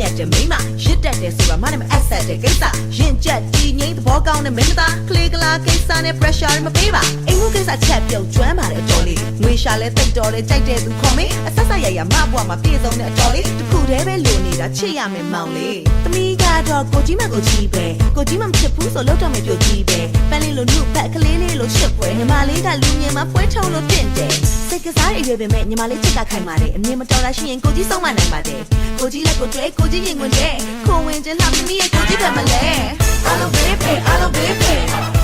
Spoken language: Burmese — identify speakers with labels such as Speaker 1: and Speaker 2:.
Speaker 1: တ်တဲ့မိမရစ်တက်တယ်ဆိုတာမနဲ့မအဆက်တဲ့ကိစ္စရင်ကြက်တီငိမ့်သဘောကောင်းတဲ့မင်းသားကလေးကလာကိစ္စနဲ့ pressure မပေးပါအိမ်မှုကိစ္စချက်ပြုတ်ကျွမ်းပါတယ်အတော်လေးငွေရှာလဲတိတ်တော်လဲကြိုက်တဲ့သူခေါ်မေးအဆက်ဆက်ရရမဘွားမှာပြေဆုံးတဲ့အတော်လေးတခုတည်းပဲလိုနေတာချစ်ရမယ်မောင်လေးသမီးကတော့ကိုကြီးမကိုကြီးပဲကိုကြီးမမချစ်ဘူးဆိုလို့တော့မပြောကြီးပဲပန်းလေးလိုနှုတ်ဖက်ကလေးလေးလိုချစ်ပွဲညီမလေးကလူမြင်မှာပွဲထုံလို့တင့်တယ်စိတ်ကစားရပေမဲ့ညီမလေးချစ်ကခိုင်ပါတယ်အမြင်မတော်တာရှိရင်ကိုကြီးဆုံးမနိုင်ပါတယ်ကိုကြီးလက်ကိုတွေ့ကိုကြီးရင်ဝင်တယ်ခိုးဝင်ခြင်းလှမမီးရဲ့ကိုကြီးပဲမလဲ I love baby